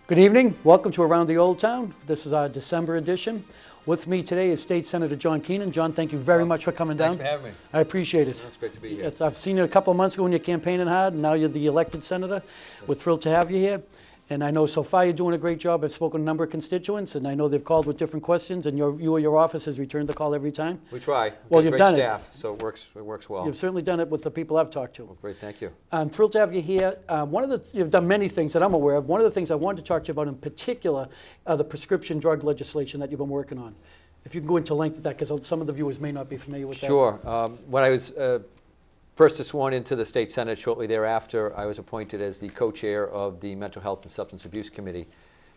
Good evening. Welcome to Around the Old Town. This is our December edition. With me today is State Senator John Keenan. John, thank you very much for coming down. Thanks for having me. I appreciate it. It's great to be here. I've seen you a couple of months ago when you're campaigning hard, and now you're the elected senator. We're thrilled to have you here. And I know so far you're doing a great job. I've spoken to a number of constituents, and I know they've called with different questions, and you or your office has returned the call every time. We try. Well, We've you've got done great it. staff, so it works well. You've certainly done it with the people I've talked to. Well, great, thank you. I'm thrilled to have you here. You've done many things that I'm aware of. One of the things I wanted to talk to you about in particular are the prescription drug legislation that you've been working on. If you can go into length of that, because some of the viewers may not be familiar with that. Sure. When I was first sworn into the State Senate, shortly thereafter, I was appointed as the co-chair of the Mental Health and Substance Abuse Committee.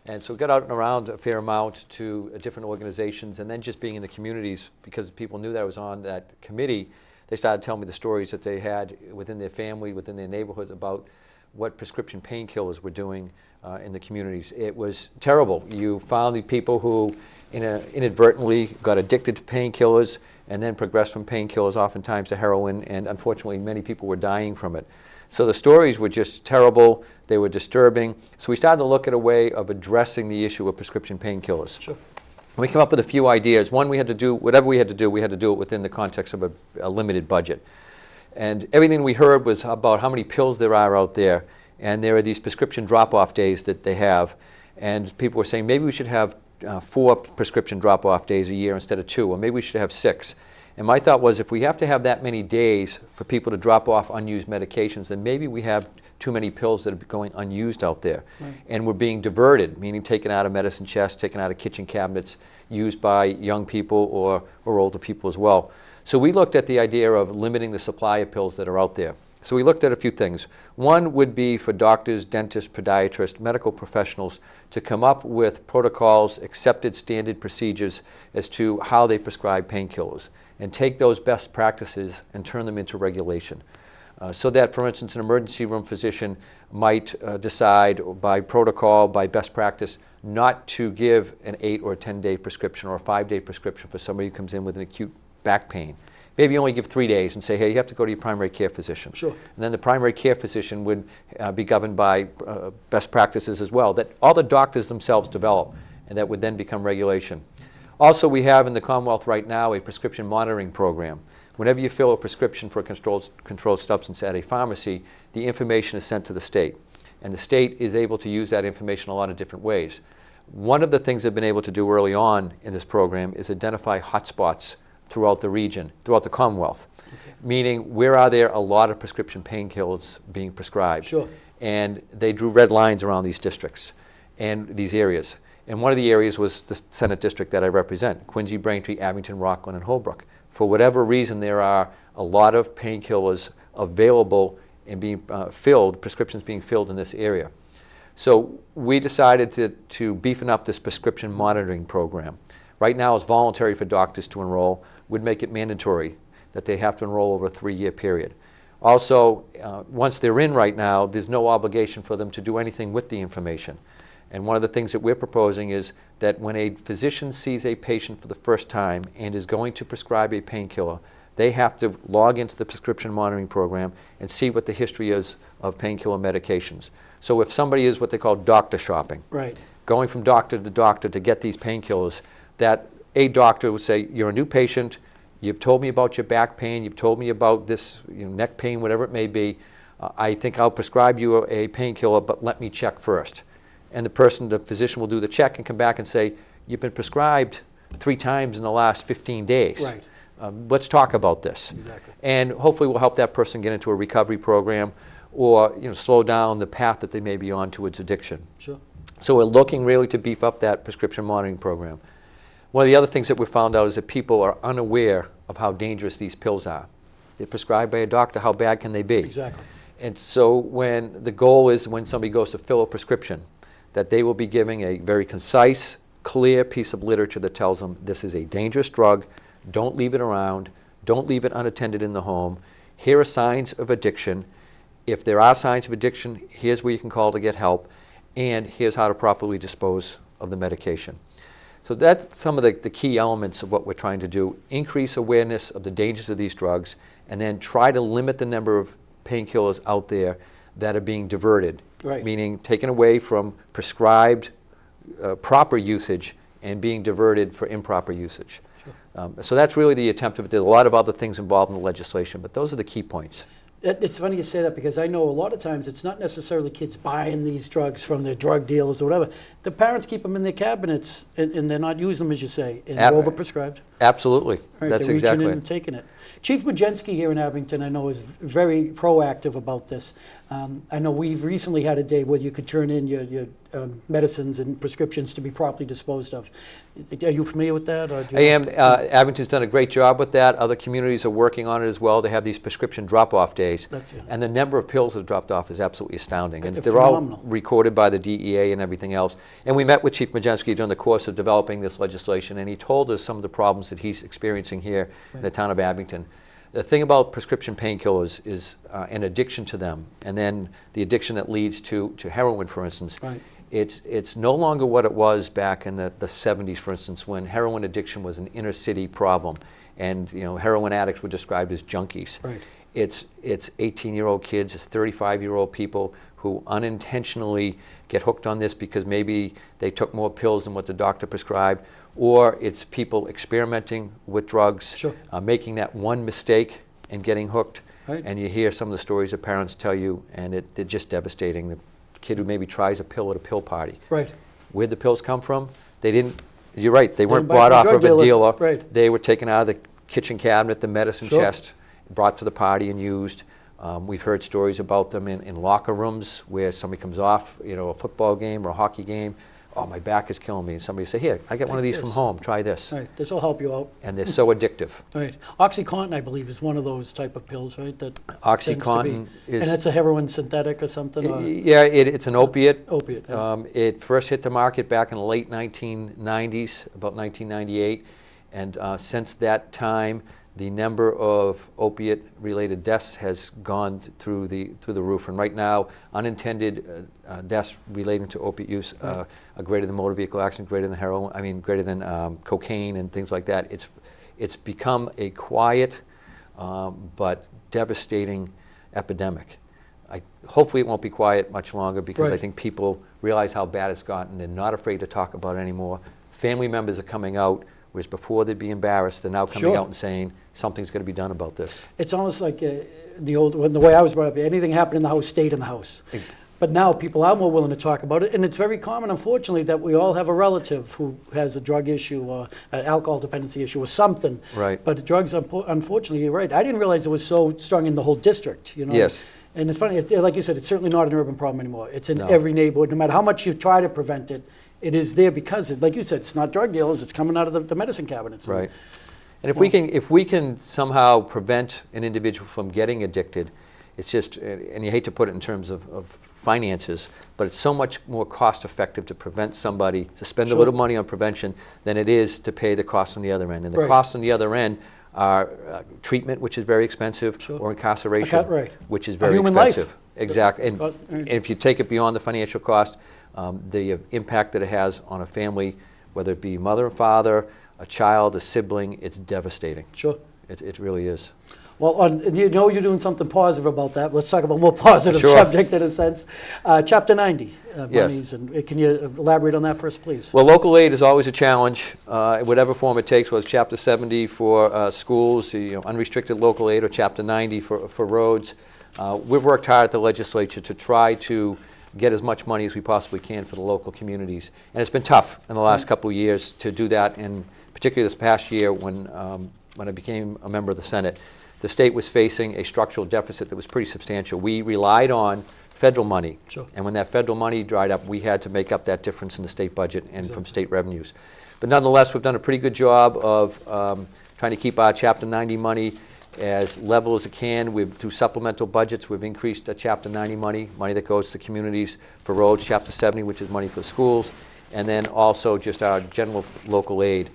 And so we got out and around a fair amount to different organizations, and then just being in the communities, because people knew that I was on that committee, they started telling me the stories that they had within their family, within their neighborhood, about what prescription painkillers were doing in the communities. It was terrible. You found the people who inadvertently got addicted to painkillers and then progressed from painkillers oftentimes to heroin, and unfortunately many people were dying from it. So the stories were just terrible, they were disturbing. So we started to look at a way of addressing the issue of prescription painkillers. Sure. We came up with a few ideas. One, we had to do, whatever we had to do it within the context of a limited budget. And everything we heard was about how many pills there are out there, and there are these prescription drop-off days that they have. And people were saying, maybe we should have 4 prescription drop-off days a year instead of 2, or maybe we should have 6. And my thought was, if we have to have that many days for people to drop off unused medications, then maybe we have too many pills that are going unused out there. Right. And we're being diverted, meaning taken out of medicine chests, taken out of kitchen cabinets, used by young people or older people as well. So we looked at the idea of limiting the supply of pills that are out there. So we looked at a few things. One would be for doctors, dentists, podiatrists, medical professionals to come up with protocols, accepted standard procedures as to how they prescribe painkillers, and take those best practices and turn them into regulation. So that, for instance, an emergency room physician might decide by protocol, by best practice, not to give an 8 or 10-day prescription or a 5-day prescription for somebody who comes in with an acute back pain. Maybe only give 3 days and say, hey, you have to go to your primary care physician. Sure. And then the primary care physician would be governed by best practices as well, that all the doctors themselves develop, and that would then become regulation. Also, we have in the Commonwealth right now a prescription monitoring program. Whenever you fill a prescription for a controlled substance at a pharmacy, the information is sent to the state. And the state is able to use that information a lot of different ways. One of the things they've been able to do early on in this program is identify hotspots throughout the region, throughout the Commonwealth. Okay. Meaning, where are there a lot of prescription painkillers being prescribed? Sure. And they drew red lines around these districts and these areas. And one of the areas was the Senate district that I represent, Quincy, Braintree, Abington, Rockland, and Holbrook. For whatever reason, there are a lot of painkillers available and being filled, prescriptions being filled in this area. So we decided to beefing up this prescription monitoring program. Right now it's voluntary for doctors to enroll. Would make it mandatory that they have to enroll over a 3-year period. Also, once they're in right now, there's no obligation for them to do anything with the information. And one of the things that we're proposing is that when a physician sees a patient for the first time and is going to prescribe a painkiller, they have to log into the prescription monitoring program and see what the history is of painkiller medications. So if somebody is what they call doctor shopping, right, going from doctor to get these painkillers, that a doctor would say, you're a new patient, you've told me about your back pain, you've told me about this neck pain, whatever it may be, I think I'll prescribe you a painkiller, but let me check first. And the physician will do the check and come back and say, you've been prescribed 3 times in the last 15 days. Right. Let's talk about this. Exactly. And hopefully we'll help that person get into a recovery program or slow down the path that they may be on towards addiction. Sure. So we're looking really to beef up that prescription monitoring program. One of the other things that we found out is that people are unaware of how dangerous these pills are. They're prescribed by a doctor, how bad can they be? Exactly. And so when the goal is when somebody goes to fill a prescription, that they will be giving a very concise, clear piece of literature that tells them this is a dangerous drug, don't leave it around, don't leave it unattended in the home, here are signs of addiction, if there are signs of addiction, here's where you can call to get help, and here's how to properly dispose of the medication. So that's some of the key elements of what we're trying to do, increase awareness of the dangers of these drugs, and then try to limit the number of painkillers out there that are being diverted Right. meaning taken away from prescribed proper usage and being diverted for improper usage. Sure. So that's really the attempt of it. There's a lot of other things involved in the legislation, but those are the key points. It's funny you say that because I know a lot of times it's not necessarily kids buying these drugs from their drug dealers or whatever. The parents keep them in their cabinets and they're not using them, as you say, and they're overprescribed. Absolutely. Right, That's they're exactly reaching in it. and taking it. Chief Majensky here in Abington, I know, is very proactive about this. I know we've recently had a day where you could turn in your medicines and prescriptions to be properly disposed of. Are you familiar with that? Or do I you am. Abington's done a great job with that. Other communities are working on it as well. They have these prescription drop-off days. That's it. And the number of pills that are dropped off is absolutely astounding. And They're they're all phenomenal. recorded by the DEA and everything else. And we met with Chief Majensky during the course of developing this legislation, and he told us some of the problems that he's experiencing here in the town of Abington. The thing about prescription painkillers is an addiction to them, and then the addiction that leads to heroin, for instance. Right. It's no longer what it was back in the 70s, for instance, when heroin addiction was an inner city problem, and heroin addicts were described as junkies. Right. It's 18-year-old kids, it's 35-year-old people who unintentionally get hooked on this because maybe they took more pills than what the doctor prescribed, or it's people experimenting with drugs, Sure. Making that one mistake and getting hooked. Right. And you hear some of the stories that parents tell you, and they're just devastating. The kid who maybe tries a pill at a pill party. Right. Where'd the pills come from? They didn't, you're right, they weren't buy bought from off a of drug a dealer. dealer. Right. They were taken out of the kitchen cabinet, the medicine Sure. chest, brought to the party and used. We've heard stories about them in locker rooms where somebody comes off, a football game or a hockey game. Oh, my back is killing me. And somebody say, here, I got one of these from home. Try this. Right. This will help you out. And they're so addictive. Right. OxyContin, I believe, is one of those type of pills, right? That OxyContin is... And that's a heroin synthetic or something? Or Yeah, it's an opiate. opiate. Yeah. It first hit the market back in the late 1990s, about 1998. And since that time, the number of opiate-related deaths has gone through the roof. And right now, unintended deaths relating to opiate use are greater than motor vehicle accident, greater than heroin. I mean, greater than cocaine and things like that. It's become a quiet but devastating epidemic. Hopefully, it won't be quiet much longer because I Right. think people realize how bad it's gotten. They're not afraid to talk about it anymore. Family members are coming out. Whereas before they'd be embarrassed, they're now coming Sure. out and saying something's going to be done about this. It's almost like the way I was brought up. Anything happened in the house stayed in the house. But now people are more willing to talk about it, and it's very common, unfortunately, that we all have a relative who has a drug issue or an alcohol dependency issue or something. Right. But drugs, unfortunately, you're right. I didn't realize it was so strong in the whole district. Yes. And it's funny, like you said, it's certainly not an urban problem anymore. It's in No. every neighborhood. No matter how much you try to prevent it, it is there because, like you said, it's not drug dealers. It's coming out of the medicine cabinets. Right. And if we can somehow prevent an individual from getting addicted, it's just, and you hate to put it in terms of finances, but it's so much more cost effective to prevent somebody, to spend a Sure. little money on prevention than it is to pay the cost on the other end. And the Right. costs on the other end are treatment, which is very expensive, Sure. or incarceration, Right. which is A very human life. expensive. Exactly. And, Right. and if you take it beyond the financial cost, the impact that it has on a family, whether it be mother and father, a child, a sibling, it's devastating. Sure. It really is. Well, and you're doing something positive about that. Let's talk about a more positive Sure. subject in a sense. Chapter 90 Yes. monies. And can you elaborate on that first, please? Well, local aid is always a challenge, in whatever form it takes, whether it's Chapter 70 for schools, unrestricted local aid, or Chapter 90 for roads. We've worked hard at the legislature to try to get as much money as we possibly can for the local communities. And it's been tough in the last couple of years to do that, and particularly this past year when I became a member of the Senate. The state was facing a structural deficit that was pretty substantial. We relied on federal money. Sure. And when that federal money dried up, we had to make up that difference in the state budget and from state revenues. But nonetheless, we've done a pretty good job of trying to keep our Chapter 90 money as level as it can. Through supplemental budgets, we've increased Chapter 90 money that goes to communities for roads, Chapter 70, which is money for schools, and then also just our general local aid.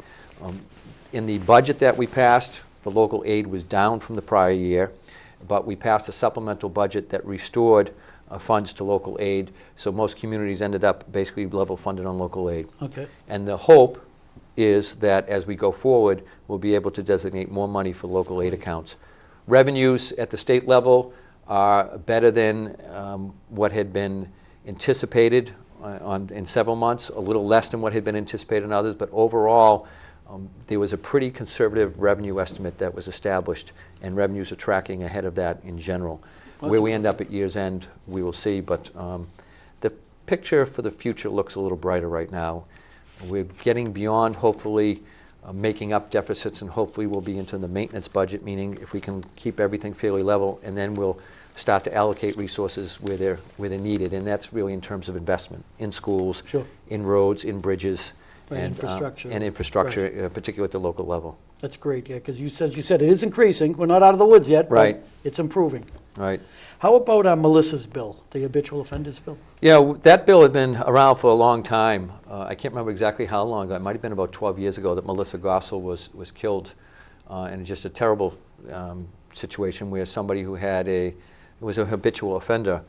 In the budget that we passed, the local aid was down from the prior year, but we passed a supplemental budget that restored funds to local aid, so most communities ended up basically level funded on local aid. Okay. And the hope is that as we go forward, we'll be able to designate more money for local aid accounts. Revenues at the state level are better than what had been anticipated in several months, a little less than what had been anticipated in others, but overall, there was a pretty conservative revenue estimate that was established, and revenues are tracking ahead of that in general. Where we end up at year's end, we will see, but the picture for the future looks a little brighter right now. We're getting beyond, hopefully, making up deficits, and hopefully we'll be into the maintenance budget, meaning if we can keep everything fairly level, and then we'll start to allocate resources where they're needed, and that's really in terms of investment in schools, Sure. in roads, in bridges, And infrastructure. and infrastructure, Right. Particularly at the local level. That's great, yeah, because you said it is increasing. We're not out of the woods yet, Right. but it's improving. Right. How about Melissa's bill, the habitual offenders bill? Yeah, that bill had been around for a long time. I can't remember exactly how long ago. It might have been about 12 years ago that Melissa Gossel was killed, in just a terrible situation where somebody who was a habitual offender,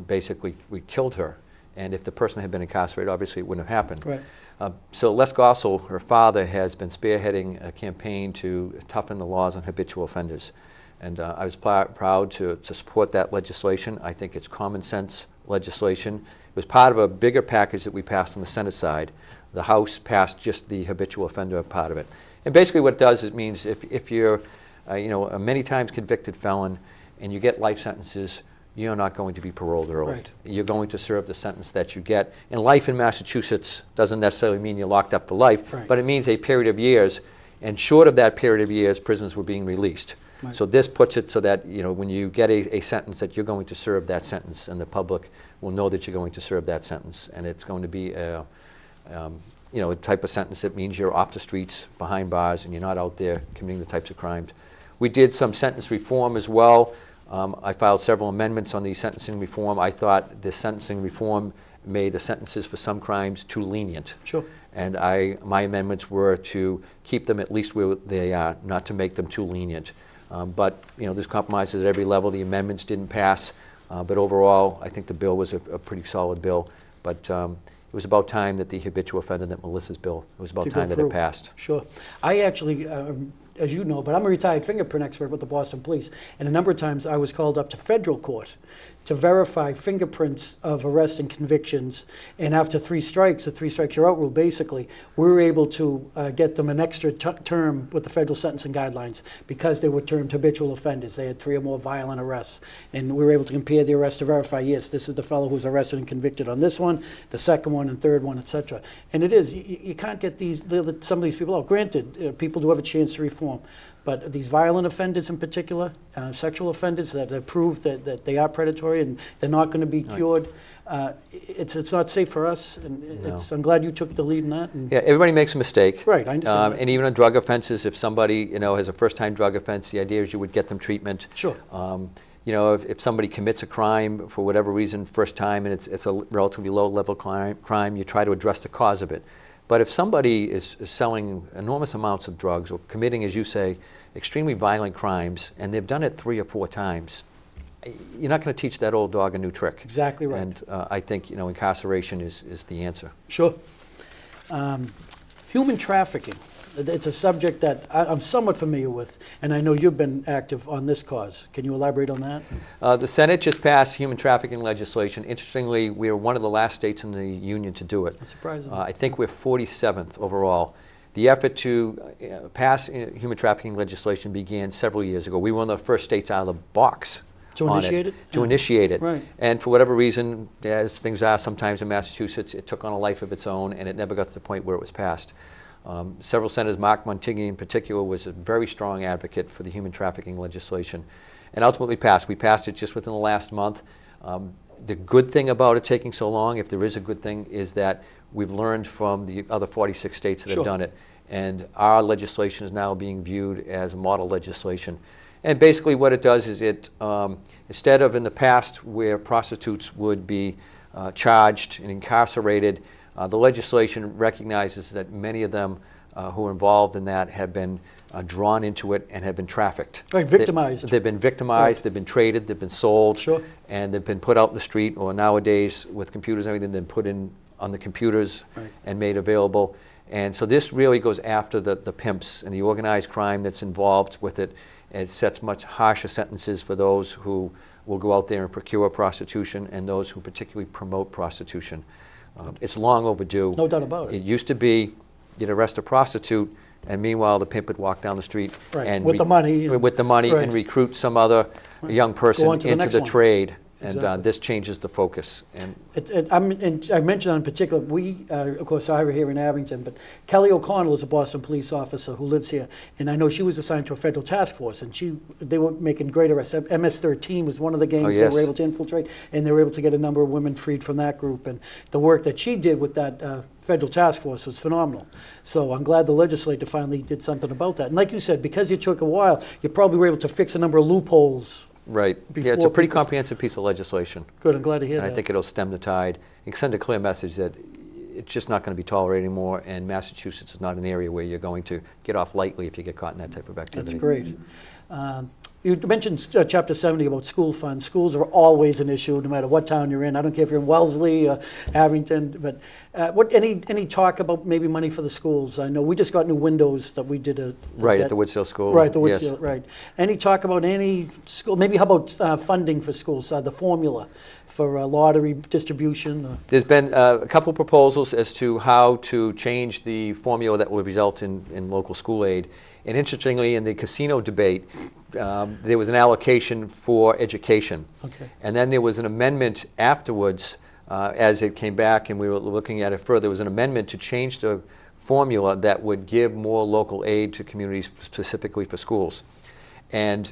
basically we killed her. And if the person had been incarcerated, obviously it wouldn't have happened. Right. So Les Gossel, her father, has been spearheading a campaign to toughen the laws on habitual offenders. And I was proud to support that legislation. I think it's common sense legislation. It was part of a bigger package that we passed on the Senate side. The House passed just the habitual offender part of it. And basically what it does, it means if you're a many times convicted felon and you get life sentences, you're not going to be paroled early. Right. You're going to serve the sentence that you get. And life in Massachusetts doesn't necessarily mean you're locked up for life, right. but it means a period of years. And short of that period of years, prisoners were being released. Right. So this puts it so that when you get a sentence, that you're going to serve that sentence, and the public will know that you're going to serve that sentence, and it's going to be a type of sentence that means you're off the streets, behind bars, and you're not out there committing the types of crimes. We did some sentence reform as well. I filed several amendments on the sentencing reform. I thought the sentencing reform made the sentences for some crimes too lenient. Sure. And my amendments were to keep them at least where they are, not to make them too lenient. But there's compromises at every level. The amendments didn't pass, but overall, I think the bill was a pretty solid bill. But it was about time that the habitual offender, that Melissa's bill, it was about time that it passed. Sure. I actually, as you know, but I'm a retired fingerprint expert with the Boston Police, and a number of times I was called up to federal court to verify fingerprints of arrest and convictions, and after 3 strikes, the 3 strikes you're out rule, basically, we were able to get them an extra term with the federal sentencing guidelines because they were termed habitual offenders. They had 3 or more violent arrests, and we were able to compare the arrest to verify, yes, this is the fellow who's arrested and convicted on this one, the second one and third one, etc. And it is, you can't get some of these people out. Granted, people do have a chance to reform, but these violent offenders in particular, sexual offenders that have proved that they are predatory and they're not going to be cured, it's not safe for us. And No. I'm glad you took the lead in that. And Yeah, everybody makes a mistake. Right, I understand that. And even on drug offenses, if somebody has a first-time drug offense, the idea is you would get them treatment. Sure. If somebody commits a crime for whatever reason, first time, and it's a relatively low-level crime, you try to address the cause of it. But if somebody is selling enormous amounts of drugs or committing, as you say, extremely violent crimes, and they've done it 3 or 4 times, you're not going to teach that old dog a new trick. Exactly right. And I think incarceration is the answer. Sure. Human trafficking. It's a subject that I'm somewhat familiar with, and I know you've been active on this cause. Can you elaborate on that? The Senate just passed human trafficking legislation. Interestingly, we are one of the last states in the union to do it. That's surprising. I think we're 47th overall. The effort to pass human trafficking legislation began several years ago. We were one of the first states out of the box To initiate it? To initiate it. Right. And for whatever reason, as things are sometimes in Massachusetts, it took on a life of its own, and it never got to the point where it was passed. Several senators, Mark Montigny in particular, was a very strong advocate for the human trafficking legislation, and ultimately passed. We passed it just within the last month. The good thing about it taking so long, if there is a good thing, is that we've learned from the other 46 states that Sure. have done it, and our legislation is now being viewed as model legislation. And basically what it does is it, instead of in the past where prostitutes would be charged and incarcerated, the legislation recognizes that many of them who are involved in that have been drawn into it and have been trafficked. Right, victimized. They've been victimized, Right. they've been traded, they've been sold, Sure. and they've been put out in the street, or nowadays with computers and everything, they've been put in on the computers Right. and made available. And so this really goes after the pimps and the organized crime that's involved with it. And it sets much harsher sentences for those who will go out there and procure prostitution and those who particularly promote prostitution. It's long overdue. No doubt about it. It used to be you'd arrest a prostitute, and meanwhile the pimp would walk down the street Right, and with the money. with the money Right. and recruit some other young person on to the into next the one. trade. And Exactly. this changes the focus. And And I mentioned in particular, we, of course, I were here in Abington, but Kelly O'Connell is a Boston police officer who lives here, and I know she was assigned to a federal task force, and they were making great arrests. MS-13 was one of the gangs they yes. were able to infiltrate, and they were able to get a number of women freed from that group. And the work that she did with that federal task force was phenomenal. So I'm glad the legislature finally did something about that. And like you said, because it took a while, you probably were able to fix a number of loopholes. right, yeah, it's a Before pretty people- comprehensive piece of legislation. Good, I'm glad to hear And that. I think it'll stem the tide and send a clear message that it's just not going to be tolerated anymore, and Massachusetts is not an area where you're going to get off lightly if you get caught in that type of activity. That's great. You mentioned Chapter 70 about school funds. Schools are always an issue, no matter what town you're in. I don't care if you're in Wellesley or Abington, but any talk about maybe money for the schools? I know we just got new windows that we did Right, at the Woodsdale School. Right, the yes. Woodsdale, right. Any talk about any school, maybe how about funding for schools, the formula for lottery distribution? There's been a couple proposals as to how to change the formula that will result in local school aid. And interestingly, in the casino debate, there was an allocation for education. Okay. And then there was an amendment afterwards, as it came back and we were looking at it further, there was an amendment to change the formula that would give more local aid to communities specifically for schools. And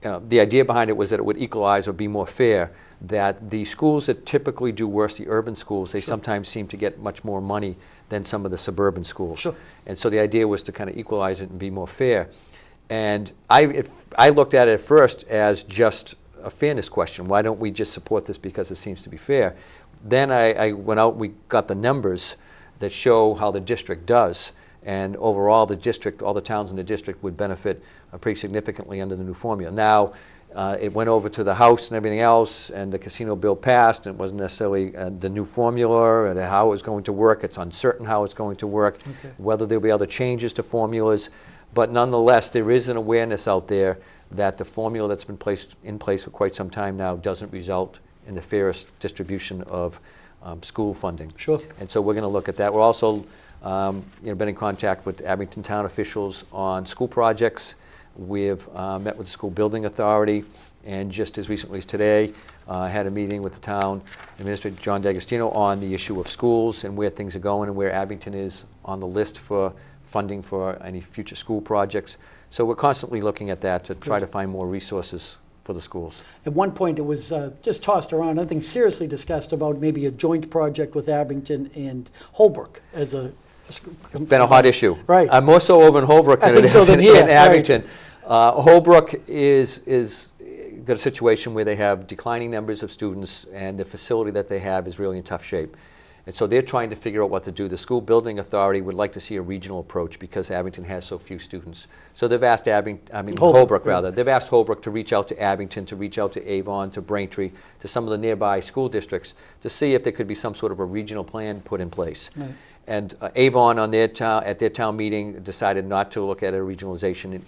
the idea behind it was that it would equalize or be more fair, that the schools that typically do worse, the urban schools, they sometimes seem to get much more money than some of the suburban schools. Sure. And so the idea was to kind of equalize it and be more fair. And I looked at it at first as just a fairness question. Why don't we just support this because it seems to be fair? Then I went out and we got the numbers that show how the district does. And overall, the district, all the towns in the district would benefit pretty significantly under the new formula. Now, it went over to the House and everything else, and the casino bill passed, and it wasn't necessarily the new formula and how it was going to work. It's uncertain how it's going to work, Okay. whether there'll be other changes to formulas. But nonetheless, there is an awareness out there that the formula that's been in place for quite some time now doesn't result in the fairest distribution of school funding. Sure. And so we're going to look at that. We're also been in contact with Abington town officials on school projects. We've met with the school building authority, and just as recently as today, had a meeting with the town administrator, John D'Agostino, on the issue of schools and where things are going and where Abington is on the list for funding for any future school projects. So we're constantly looking at that to try to find more resources for the schools. At one point, it was just tossed around, nothing seriously discussed about maybe a joint project with Abington and Holbrook as a... It's been a hot issue. Right. More so over in Holbrook than it think so is than in here, right. Abington. Holbrook is got a situation where they have declining numbers of students, and the facility that they have is really in tough shape. And so they're trying to figure out what to do. The school building authority would like to see a regional approach because Abington has so few students. So they've asked Holbrook rather. They've asked Holbrook to reach out to Abington, to reach out to Avon, to Braintree, to some of the nearby school districts to see if there could be some sort of a regional plan put in place. Right. And Avon at their town meeting decided not to look at a regionalization.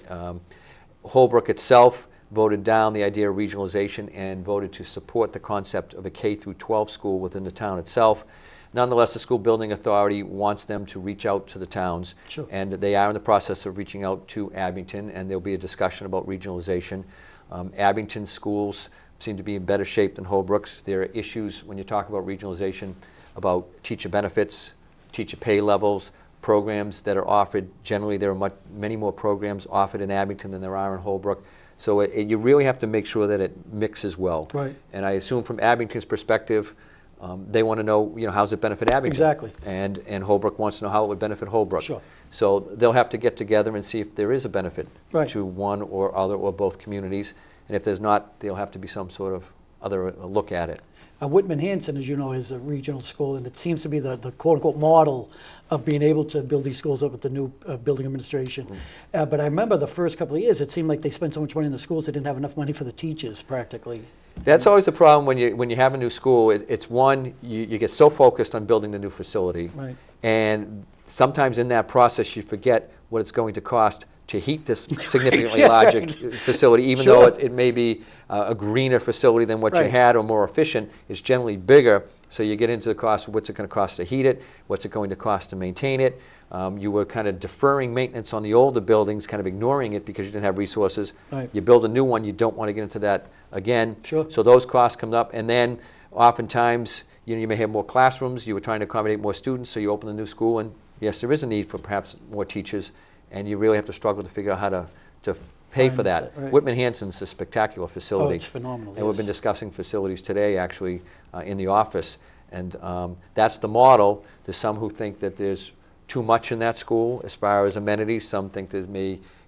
Holbrook itself voted down the idea of regionalization and voted to support the concept of a K through 12 school within the town itself. Nonetheless, the school building authority wants them to reach out to the towns. Sure. And they are in the process of reaching out to Abington, and there'll be a discussion about regionalization. Abington schools seem to be in better shape than Holbrook's. There are issues when you talk about regionalization about teacher benefits, teacher pay levels, programs that are offered. Generally, there are many more programs offered in Abington than there are in Holbrook. So you really have to make sure that it mixes well. Right. And I assume from Abington's perspective, they want to know, how's it benefit Abington? Exactly. And Holbrook wants to know how it would benefit Holbrook. Sure. So they'll have to get together and see if there is a benefit Right. to one or other or both communities. And if there's not, there'll have to be some sort of other look at it. Whitman-Hanson, as you know, is a regional school, and it seems to be the quote-unquote model of being able to build these schools up with the new building administration. But I remember the first couple of years, it seemed like they spent so much money in the schools, they didn't have enough money for the teachers, practically. That's always the problem when you have a new school. It's one, you get so focused on building the new facility, Right. and sometimes in that process you forget what it's going to cost to heat this significantly larger facility, even though it may be a greener facility than what you had or more efficient. It's generally bigger, so you get into the cost of what's it going to cost to heat it, what's it going to cost to maintain it. You were kind of deferring maintenance on the older buildings, kind of ignoring it because you didn't have resources. You build a new one, you don't want to get into that again. So those costs come up, and then oftentimes you may have more classrooms. You were trying to accommodate more students, so you open a new school, and yes, there is a need for perhaps more teachers, and you really have to struggle to figure out how to pay for that. Whitman Hanson's a spectacular facility. Oh, it's phenomenal. And we've been discussing facilities today, actually, in the office. And that's the model. There's some who think that there's too much in that school as far as amenities. Some think that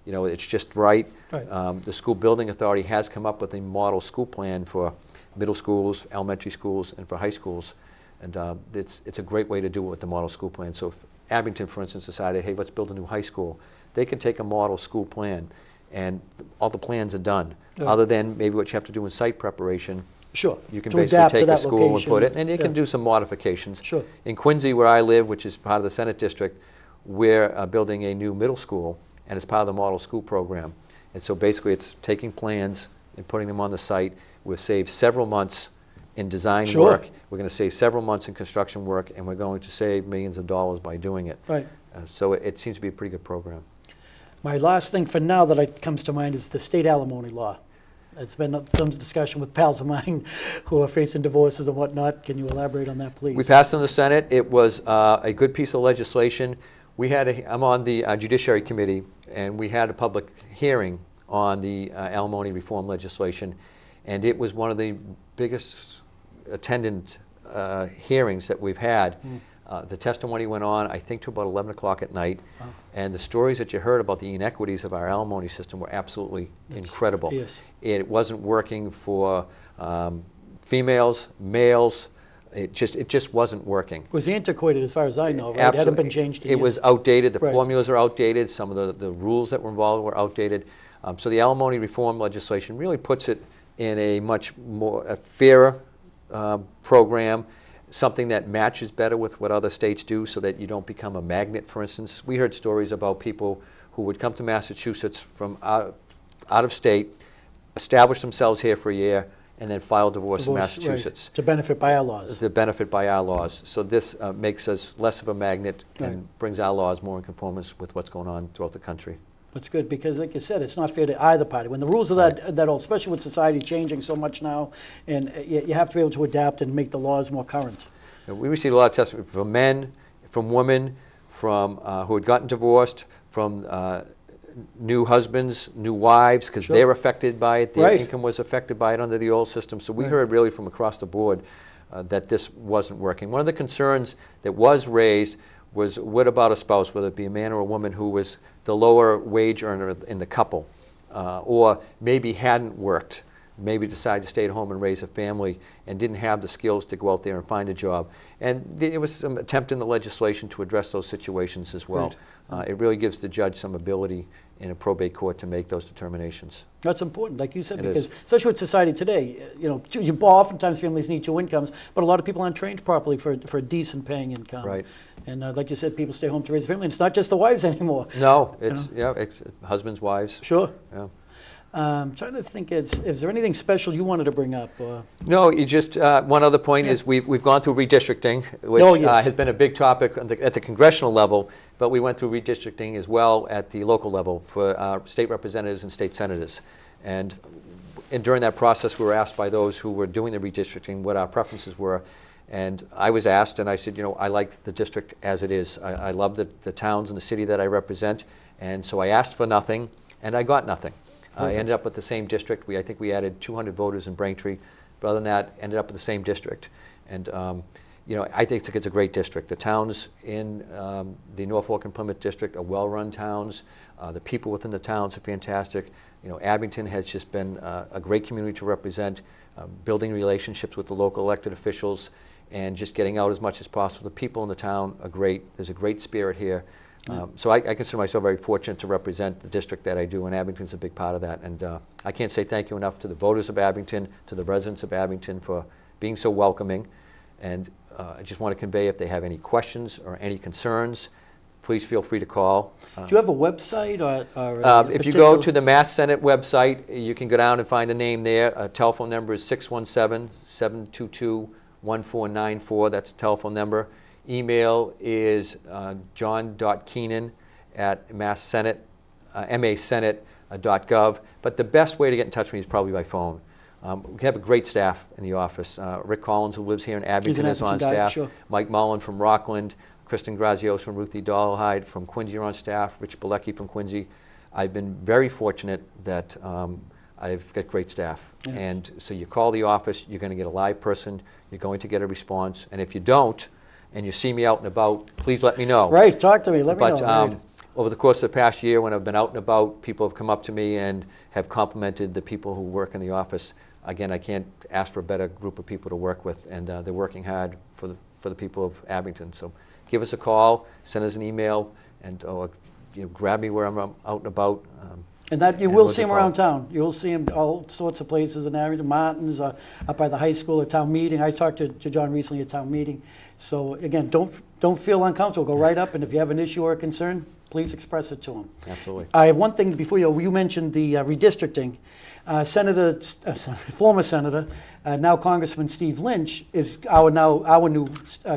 it's just right. The School Building Authority has come up with a model school plan for middle schools, elementary schools, and for high schools. And it's a great way to do it with the model school plan. So if Abington, for instance, decided, hey, let's build a new high school, they can take a model school plan, and all the plans are done. Other than maybe what you have to do in site preparation. You can basically take a school and put it, and you can do some modifications. In Quincy, where I live, which is part of the Senate District, we're building a new middle school, and it's part of the model school program. And so basically it's taking plans and putting them on the site. We've saved several months in design work. We're going to save several months in construction work, and we're going to save millions of dollars by doing it. So it seems to be a pretty good program. My last thing for now that comes to mind is the state alimony law. It's been some discussion with pals of mine who are facing divorces and whatnot. Can you elaborate on that, please? We passed in the Senate. It was a good piece of legislation. I'm on the Judiciary Committee, and we had a public hearing on the alimony reform legislation, and it was one of the biggest attendant hearings that we've had. The testimony went on, I think, to about 11 o'clock at night, and the stories that you heard about the inequities of our alimony system were absolutely incredible. It wasn't working for females, males. It just wasn't working. It was antiquated as far as I know, right? It hadn't been changed in years. It was outdated. The formulas are outdated. Some of the rules that were involved were outdated. So the alimony reform legislation really puts it in a much more fairer program, something that matches better with what other states do so that you don't become a magnet, for instance. We heard stories about people who would come to Massachusetts from out of state, establish themselves here for a year, and then file divorce in Massachusetts. To benefit by our laws. To benefit by our laws. So this makes us less of a magnet and brings our laws more in conformance with what's going on throughout the country. That's good, because like you said, it's not fair to either party. When the rules are that old, especially with society changing so much now, and you have to be able to adapt and make the laws more current. We received a lot of testimony from men, from women, from who had gotten divorced, from new husbands, new wives, because they're affected by it. Their income was affected by it under the old system. So we heard really from across the board that this wasn't working. One of the concerns that was raised was, what about a spouse, whether it be a man or a woman, who was the lower wage earner in the couple, or maybe hadn't worked, maybe decided to stay at home and raise a family and didn't have the skills to go out there and find a job. And there was some attempt in the legislation to address those situations as well. It really gives the judge some ability in a probate court to make those determinations. That's important, like you said, because especially with society today, oftentimes families need two incomes, but a lot of people aren't trained properly for a decent paying income. And like you said, people stay home to raise a family, and it's not just the wives anymore. No, it's husbands, wives. I'm trying to think, is there anything special you wanted to bring up? No, one other point is we've gone through redistricting, which has been a big topic at the congressional level, but we went through redistricting as well at the local level for state representatives and state senators. And during that process, we were asked by those who were doing the redistricting what our preferences were. And I was asked, and I said, I like the district as it is. I love the towns and the city that I represent, and so I asked for nothing, and I got nothing. I ended up with the same district. I think we added 200 voters in Braintree, but other than that, ended up with the same district. And I think it's a great district. The towns in the Norfolk and Plymouth district are well-run towns. The people within the towns are fantastic. Abington has just been a great community to represent, building relationships with the local elected officials, and just getting out as much as possible. The people in the town are great. There's a great spirit here. So I consider myself very fortunate to represent the district that I do, and Abington's a big part of that. And I can't say thank you enough to the voters of Abington, to the residents of Abington for being so welcoming. And I just want to convey, if they have any questions or any concerns, please feel free to call. Do you have a website or If you go to the Mass Senate website, you can go down and find the name there. Telephone number is 617-722-1494. That's the telephone number. Email is john.keenan@masenate.gov. But the best way to get in touch with me is probably by phone. We have a great staff in the office. Rick Collins, who lives here in Abington, is on staff. Sure. Mike Mullen from Rockland. Kristen Grazios from Ruthie Dollahide from Quincy are on staff. Rich Bilecki from Quincy. I've been very fortunate that I've got great staff. Yes. And so you call the office, you're going to get a live person, you're going to get a response. And if you don't, and you see me out and about, please let me know. Right, talk to me, let me know. But Right. over the course of the past year, when I've been out and about, people have come up to me and have complimented the people who work in the office. Again, I can't ask for a better group of people to work with, and they're working hard for the people of Abington. So give us a call, send us an email, and grab me where I'm out and about. And that you and will looking see him forward. around town. You'll see him all sorts of places in Abington, Martin's, up by the high school, at town meeting. I talked to John recently at town meeting. So again, don't feel uncomfortable. Go right up, and if you have an issue or a concern, please express it to him. Absolutely. I have one thing before you mentioned the redistricting. Former Senator, now Congressman Steve Lynch is our new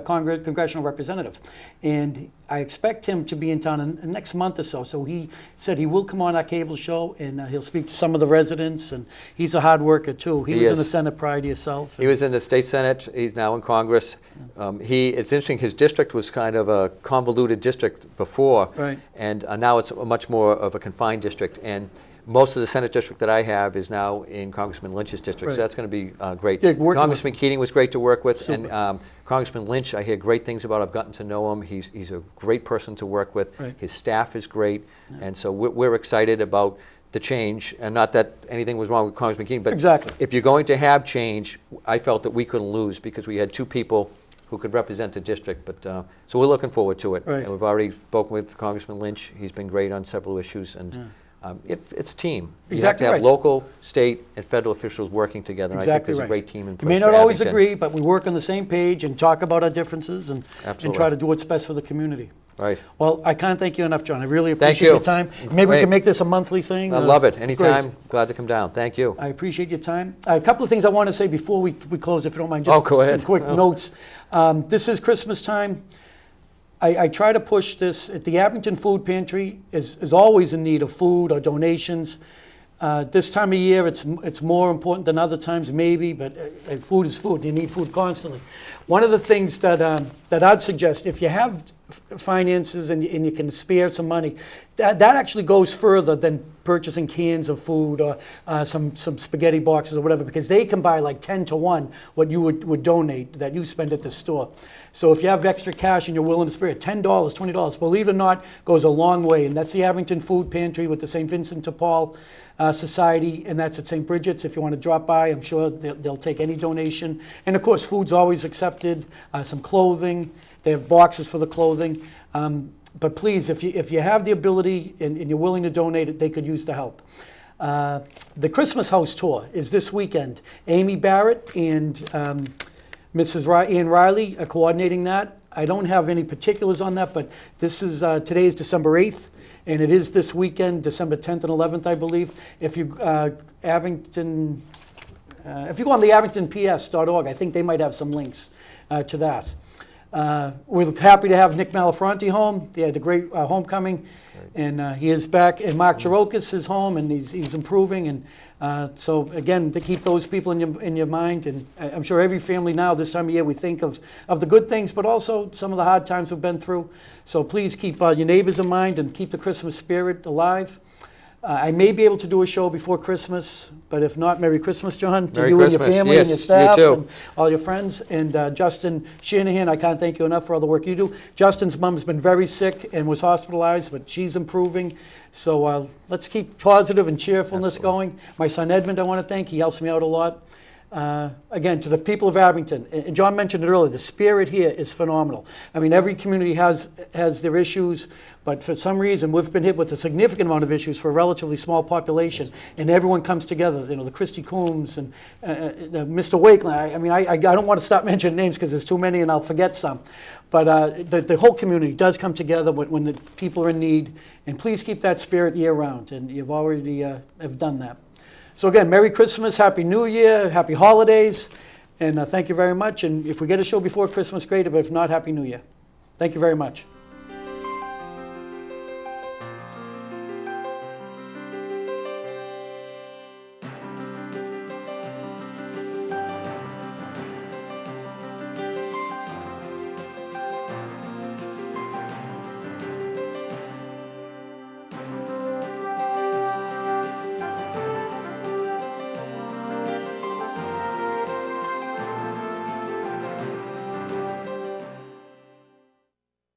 congressional representative, and I expect him to be in town in the next month or so. So he said he will come on our cable show, and he'll speak to some of the residents, and he's a hard worker too. He was in the Senate prior to yourself. He was in the state Senate. He's now in Congress. It's interesting, his district was kind of a convoluted district before, Right. and now it's much more of a confined district. And most of the Senate district that I have is now in Congressman Lynch's district, so Right. that's going to be great. Yeah, working Congressman Keating was great to work with, Super. and Congressman Lynch, I hear great things about. I've gotten to know him. He's a great person to work with. Right. His staff is great, and so we're excited about the change, and not that anything was wrong with Congressman Keating, but Exactly. if you're going to have change, I felt that we couldn't lose because we had two people who could represent the district. But so we're looking forward to it. Right. And we've already spoken with Congressman Lynch. He's been great on several issues, and it's team. Exactly you have to have right. local, state, and federal officials working together. And I think Exactly there's right. a great team in You place. may not for always Abington. agree, but we work on the same page and talk about our differences and Absolutely. try to do what's best for the community. Right. Well, I can't thank you enough, John. I really Thank appreciate you. your time. Maybe we Great. can make this a monthly thing. I love it. Anytime. Great. Glad to come down. Thank you. I appreciate your time. A couple of things I want to say before we close, if you don't mind. Just Go ahead. some quick Oh. notes. This is Christmas time. I try to push this. At the Abington Food Pantry is always in need of food or donations. This time of year, it's more important than other times, maybe, but food is food. You need food constantly. One of the things that I'd suggest, if you have finances and you can spare some money, that actually goes further than purchasing cans of food or some spaghetti boxes or whatever, because they can buy like 10 to 1 what you would donate that you spend at the store. So if you have extra cash and you're willing to spare it, $10, $20, believe it or not, goes a long way. And that's the Abington Food Pantry with the St. Vincent de Paul Society, and that's at St. Bridget's. If you want to drop by, I'm sure they'll take any donation. And of course, food's always accepted, some clothing. They have boxes for the clothing. But please, if you have the ability and you're willing to donate it, they could use the help. The Christmas House Tour is this weekend. Amy Barrett and Mrs. Ann Riley are coordinating that. I don't have any particulars on that, but this is today is December 8th, and it is this weekend, December 10th and 11th, I believe. If you if you go on the abingtonps.org, I think they might have some links to that. We're happy to have Nick Malafronte home. They had a great homecoming, and he is back. And Mark Chirokis is home, and he's improving. And so again, to keep those people in your mind. And I'm sure every family now this time of year we think of the good things, but also some of the hard times we've been through. So please keep your neighbors in mind and keep the Christmas spirit alive. I may be able to do a show before Christmas, but if not, Merry Christmas, John, to Merry you Christmas. and your family Yes, and your staff you too. and all your friends. And Justin Shanahan, I can't thank you enough for all the work you do. Justin's mom's been very sick and was hospitalized, but she's improving. So let's keep positive and cheerfulness going. My son Edmund, I want to thank. He helps me out a lot. Again, to the people of Abington, and John mentioned it earlier, the spirit here is phenomenal. I mean, every community has their issues, but for some reason, we've been hit with a significant amount of issues for a relatively small population, and everyone comes together. You know, the Christy Coombs and Mr. Wakeland. I mean, I don't want to stop mentioning names because there's too many and I'll forget some. But the whole community does come together when the people are in need, and please keep that spirit year-round, and you've already have done that. So again, Merry Christmas, Happy New Year, Happy Holidays, and thank you very much. And if we get a show before Christmas, great, but if not, Happy New Year. Thank you very much.